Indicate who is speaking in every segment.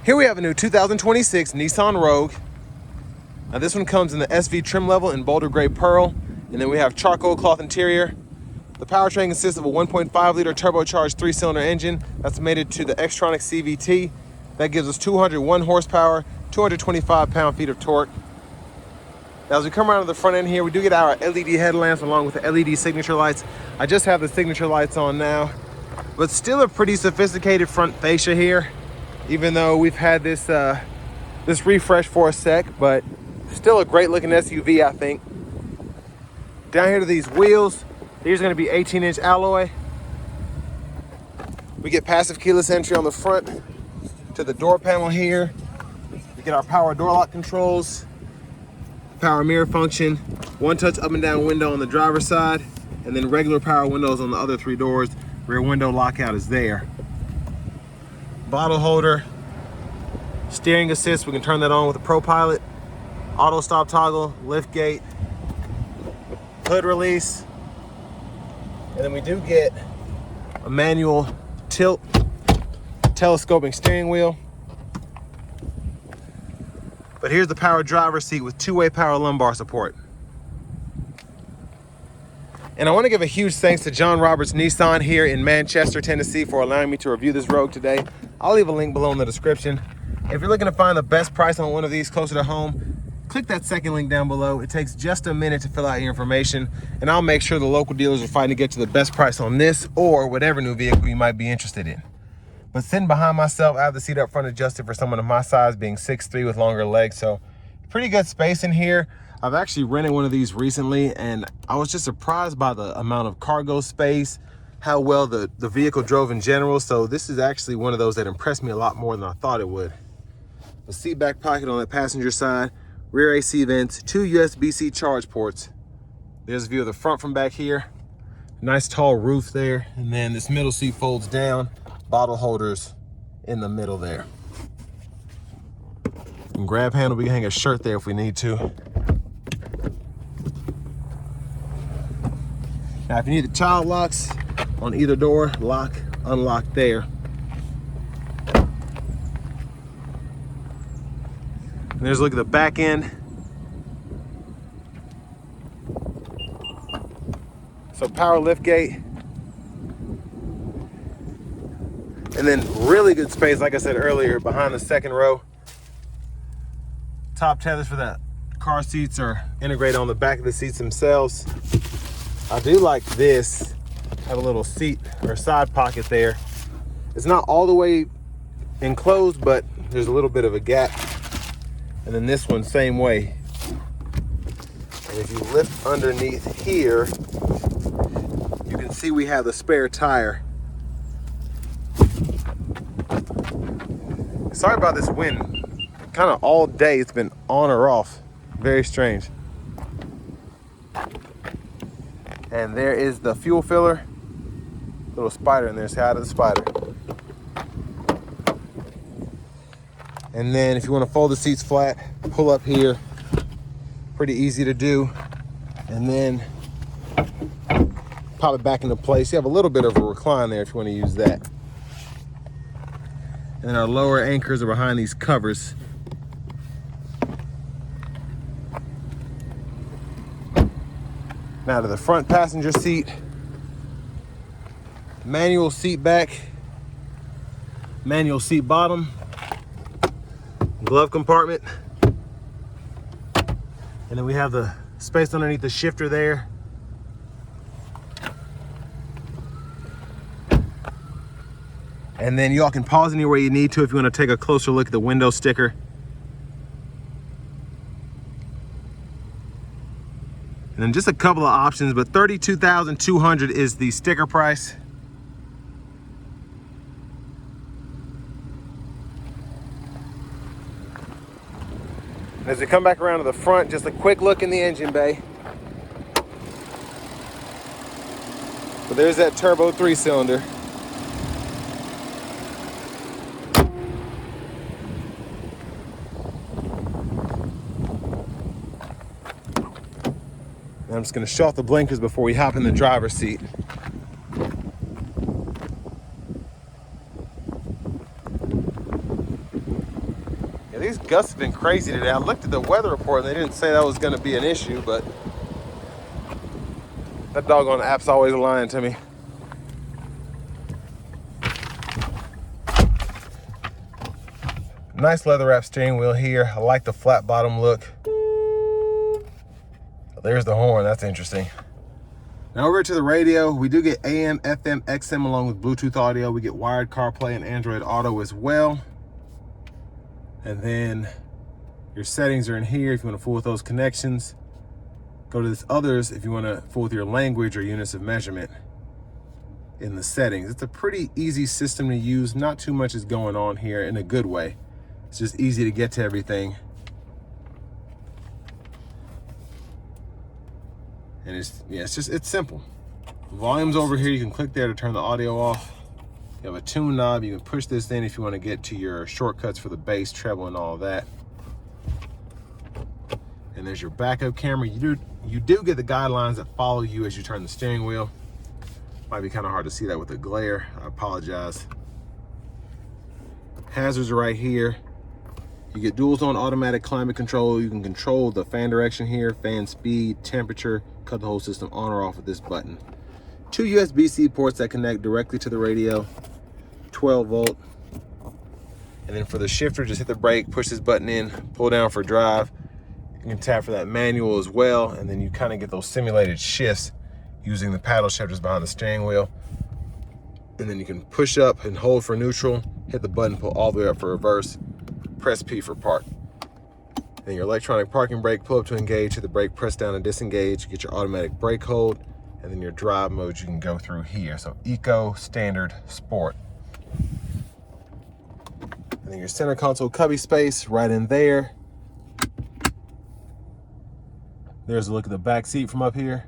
Speaker 1: Here we have a new 2026 Nissan Rogue. Now this one comes in the SV trim level in Boulder Gray Pearl, and then we have charcoal cloth interior. The powertrain consists of a 1.5 liter turbocharged 3-cylinder engine that's mated to the Xtronic CVT. That gives us 201 horsepower, 225 pound-feet of torque. Now as we come around to the front end here, we do get our LED headlamps along with the LED signature lights. I just have the signature lights on now, but still a pretty sophisticated front fascia here, even though we've had this this refresh for a sec, but still a great looking SUV, I think. Down here to these wheels, these are going to be 18-inch alloy. We get passive keyless entry on the front. To the door panel here, we get our power door lock controls, power mirror function, one-touch up and down window on the driver's side, and then regular power windows on the other 3 doors. Rear window lockout is there. Bottle holder, steering assist, we can turn that on with the Pro Pilot, auto stop toggle, lift gate, hood release, and then we do get a manual tilt telescoping steering wheel. But here's the power driver's seat with 2-way power lumbar support. And I want to give a huge thanks to John Roberts Nissan here in Manchester, Tennessee for allowing me to review this Rogue today. I'll leave a link below in the description. If you're looking to find the best price on one of these closer to home, click that second link down below. It takes just a minute to fill out your information, and I'll make sure the local dealers are fighting to get you the best price on this or whatever new vehicle you might be interested in. But sitting behind myself, I have the seat up front adjusted for someone of my size, being 6'3" with longer legs, so pretty good space in here. I've actually rented one of these recently, and I was just surprised by the amount of cargo space, how well the vehicle drove in general. So this is actually one of those that impressed me a lot more than I thought it would. The seat back pocket on the passenger side, rear AC vents, 2 USB-C charge ports. There's a view of the front from back here. Nice tall roof there, and then this middle seat folds down, bottle holders in the middle there. And grab handle, we can hang a shirt there if we need to. Now, if you need the child locks on either door, lock, unlock there. And there's a look at the back end. So power lift gate. And then really good space, like I said earlier, behind the second row. Top tethers for the car seats are integrated on the back of the seats themselves. I do like this, have a little seat or side pocket there. It's not all the way enclosed, but there's a little bit of a gap. And then this one, same way. And if you lift underneath here, you can see we have the spare tire. Sorry about this wind. Kind of all day it's been on or off. Very strange. And there is the fuel filler. Little spider in there. Say hi to the spider. And then if you want to fold the seats flat, pull up here. Pretty easy to do. And then pop it back into place. You have a little bit of a recline there if you want to use that. And then our lower anchors are behind these covers. Now to the front passenger seat. Manual seat back. Manual seat bottom. Glove compartment. And then we have the space underneath the shifter there. And then y'all can pause anywhere you need to if you want to take a closer look at the window sticker. And then just a couple of options, but $32,200 is the sticker price. And as we come back around to the front, just a quick look in the engine bay. So there's that turbo 3-cylinder. I'm just gonna shut off the blinkers before we hop in the driver's seat. Yeah, these gusts have been crazy today. I looked at the weather report and they didn't say that was gonna be an issue, but that doggone app's always lying to me. Nice leather wrap steering wheel here. I like the flat bottom look. There's the horn, that's interesting. Now over to the radio, we do get AM, FM, XM along with Bluetooth audio. We get wired CarPlay and Android Auto as well. And then your settings are in here if you want to fool with those connections. Go to this others if you want to fool with your language or units of measurement in the settings. It's a pretty easy system to use. Not too much is going on here in a good way. It's just easy to get to everything. And it's simple. Volume's over here. You can click there to turn the audio off. You have a tune knob. You can push this in if you want to get to your shortcuts for the bass, treble, and all of that. And there's your backup camera. You do get the guidelines that follow you as you turn the steering wheel. Might be kind of hard to see that with the glare. I apologize. Hazards are right here. You get dual zone automatic climate control. You can control the fan direction here, fan speed, temperature, cut the whole system on or off with this button. 2 USB-C ports that connect directly to the radio, 12 volt. And then for the shifter, just hit the brake, push this button in, pull down for drive. You can tap for that manual as well, and then you kind of get those simulated shifts using the paddle shifters behind the steering wheel. And then you can push up and hold for neutral, hit the button, pull all the way up for reverse, press P for park. Then your electronic parking brake, pull up to engage, hit the brake, press down and disengage, get your automatic brake hold, and then your drive modes you can go through here. So Eco, Standard, Sport. And then your center console cubby space right in there. There's a look at the back seat from up here.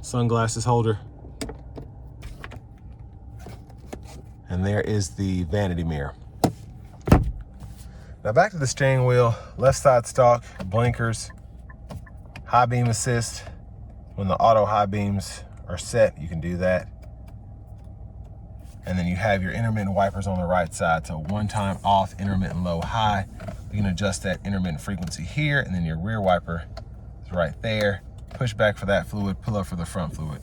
Speaker 1: Sunglasses holder. And there is the vanity mirror. Now back to the steering wheel, left side stock, blinkers, high beam assist. When the auto high beams are set, you can do that. And then you have your intermittent wipers on the right side. So one time off, intermittent low, high. You can adjust that intermittent frequency here, and then your rear wiper is right there. Push back for that fluid, pull up for the front fluid.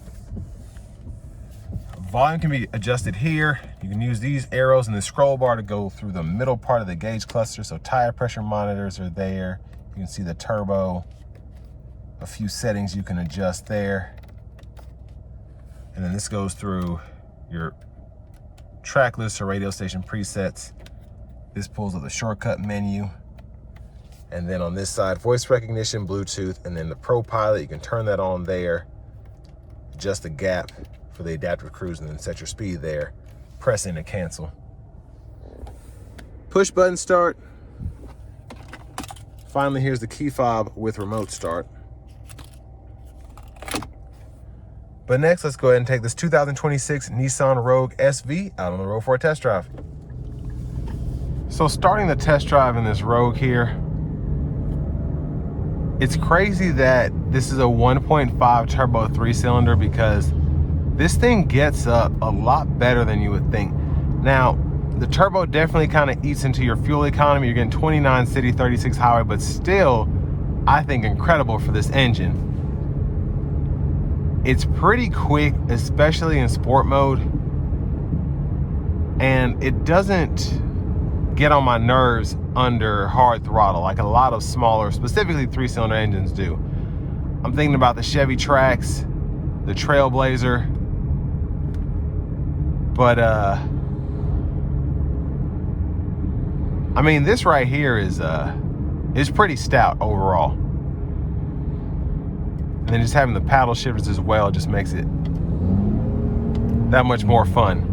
Speaker 1: Volume can be adjusted here. You can use these arrows and the scroll bar to go through the middle part of the gauge cluster. So tire pressure monitors are there. You can see the turbo, a few settings you can adjust there. And then this goes through your track list or radio station presets. This pulls up the shortcut menu. And then on this side, voice recognition, Bluetooth, and then the Pro Pilot, you can turn that on there. Adjust the gap for the adaptive cruise and then set your speed there. Press in to cancel. Push button start. Finally, here's the key fob with remote start. But next, let's go ahead and take this 2026 Nissan Rogue SV out on the road for a test drive. So starting the test drive in this Rogue here, it's crazy that this is a 1.5 turbo 3-cylinder because this thing gets up a lot better than you would think. Now, the turbo definitely kind of eats into your fuel economy. You're getting 29 city, 36 highway, but still, I think incredible for this engine. It's pretty quick, especially in sport mode. And it doesn't get on my nerves under hard throttle like a lot of smaller, specifically 3-cylinder engines do. I'm thinking about the Chevy Trax, the Trailblazer, but I mean, this right here is pretty stout overall. And then just having the paddle shifters as well just makes it that much more fun.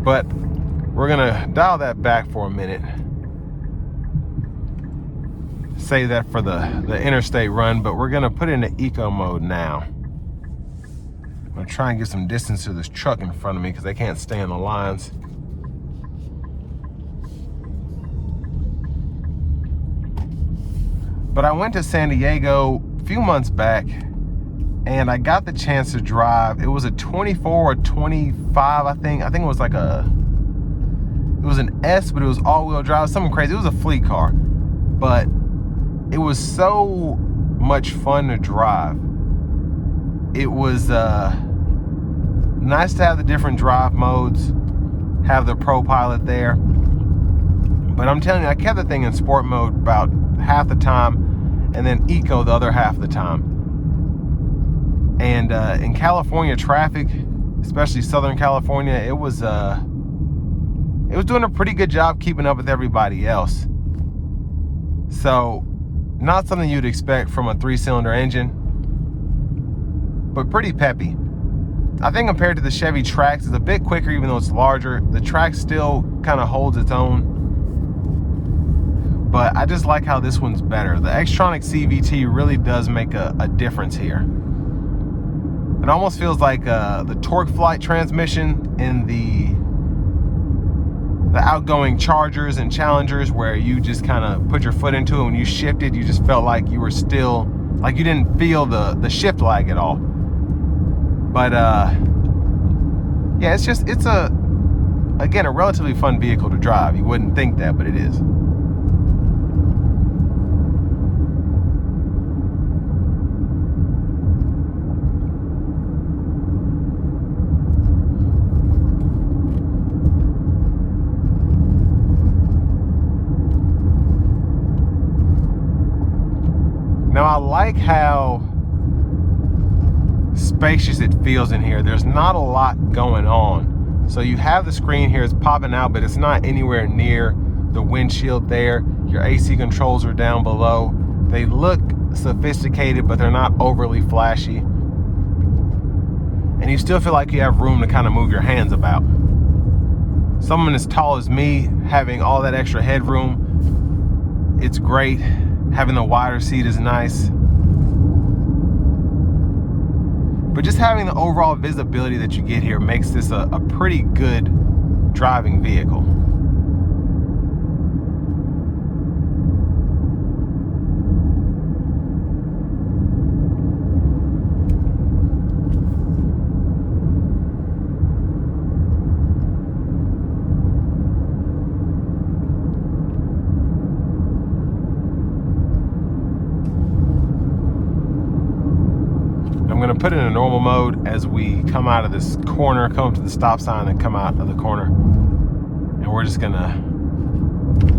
Speaker 1: But we're gonna dial that back for a minute. Save that for the interstate run, but we're gonna put it into eco mode now. I'm gonna try and get some distance to this truck in front of me because they can't stay on the lines. But I went to San Diego a few months back and I got the chance to drive. It was a 24 or 25, I think. I think it was like it was an S, but it was all-wheel drive, something crazy. It was a fleet car, but it was so much fun to drive. It was nice to have the different drive modes, have the Pro Pilot there. But I'm telling you, I kept the thing in sport mode about half the time, and then eco the other half of the time. And in California traffic, especially Southern California, it was doing a pretty good job keeping up with everybody else. So, not something you'd expect from a 3-cylinder engine, but pretty peppy. I think compared to the Chevy Trax, it's a bit quicker even though it's larger. The Trax still kind of holds its own, but I just like how this one's better. The Xtronic CVT really does make a difference here. It almost feels like the Torque Flight transmission in the outgoing Chargers and Challengers, where you just kind of put your foot into it. When you shifted, you just felt like you were still, like you didn't feel the shift lag at all. But yeah, it's again, a relatively fun vehicle to drive. You wouldn't think that, but it is. Now, I like how spacious it feels in here. There's not a lot going on. So you have the screen here, it's popping out, but it's not anywhere near the windshield there. Your AC controls are down below. They look sophisticated, but they're not overly flashy. And you still feel like you have room to kind of move your hands about. Someone as tall as me, having all that extra headroom, it's great. Having the wider seat is nice. But just having the overall visibility that you get here makes this a pretty good driving vehicle. I'm going to put it in a normal mode as we come out of this corner, come up to the stop sign, and come out of the corner. And we're just going to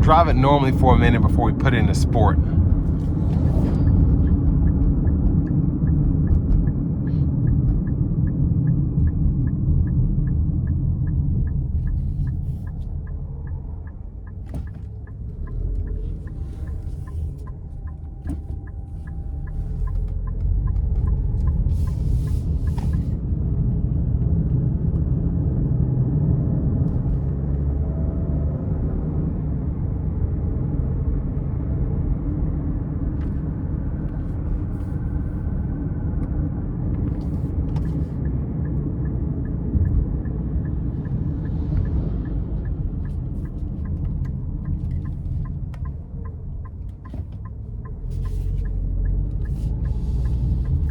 Speaker 1: drive it normally for a minute before we put it into sport.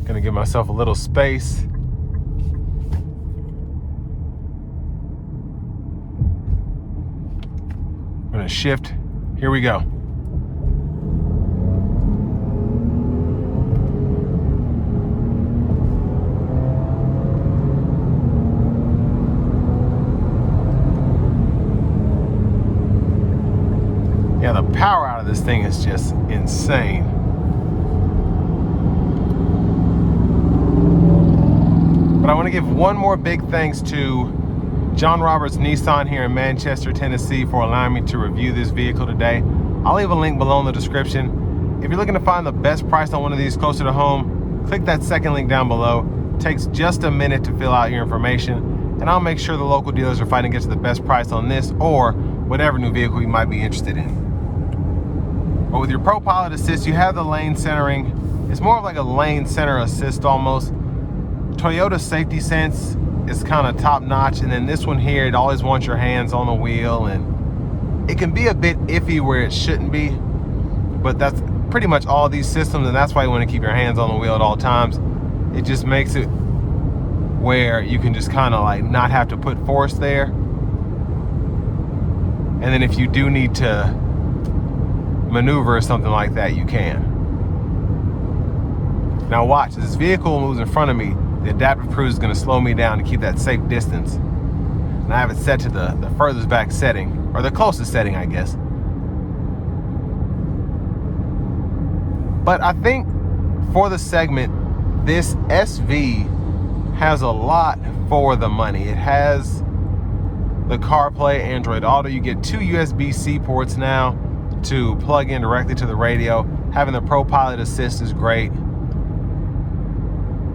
Speaker 1: Gonna give myself a little space. I'm gonna shift. Here we go. Yeah, the power out of this thing is just insane. But I want to give one more big thanks to John Roberts Nissan here in Manchester, Tennessee, for allowing me to review this vehicle today. I'll leave a link below in the description. If you're looking to find the best price on one of these closer to home, click that second link down below. It takes just a minute to fill out your information, and I'll make sure the local dealers are fighting to get to the best price on this or whatever new vehicle you might be interested in. But with your Pro Pilot Assist, you have the lane centering. It's more of like a lane center assist almost. Toyota Safety Sense is kind of top notch, and then this one here, it always wants your hands on the wheel, and it can be a bit iffy where it shouldn't be, but that's pretty much all these systems, and that's why you want to keep your hands on the wheel at all times. It just makes it where you can just kind of like not have to put force there. And then if you do need to maneuver or something like that, you can. Now watch, as this vehicle moves in front of me, the adaptive cruise is going to slow me down to keep that safe distance. And I have it set to the furthest back setting, or the closest setting, I guess. But I think for the segment, this SV has a lot for the money. It has the CarPlay, Android Auto. You get 2 USB-C ports now to plug in directly to the radio. Having the Pro Pilot Assist is great.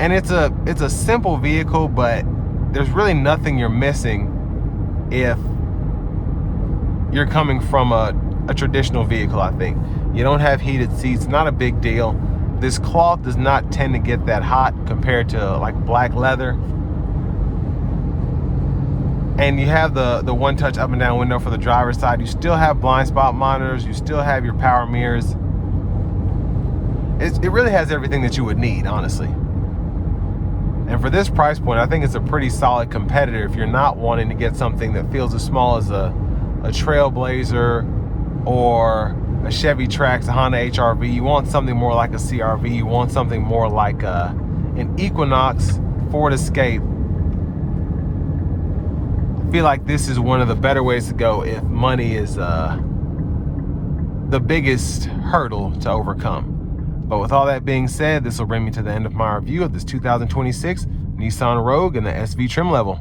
Speaker 1: And it's a simple vehicle, but there's really nothing you're missing if you're coming from a traditional vehicle, I think. You don't have heated seats, not a big deal. This cloth does not tend to get that hot compared to like black leather. And you have the one-touch up and down window for the driver's side. You still have blind spot monitors. You still have your power mirrors. It really has everything that you would need, honestly. And for this price point, I think it's a pretty solid competitor if you're not wanting to get something that feels as small as a Trailblazer or a Chevy Trax, a Honda HR-V. You want something more like a CR-V. You want something more like an Equinox, Ford Escape. I feel like this is one of the better ways to go if money is the biggest hurdle to overcome. But with all that being said, this will bring me to the end of my review of this 2026 Nissan Rogue in the SV trim level.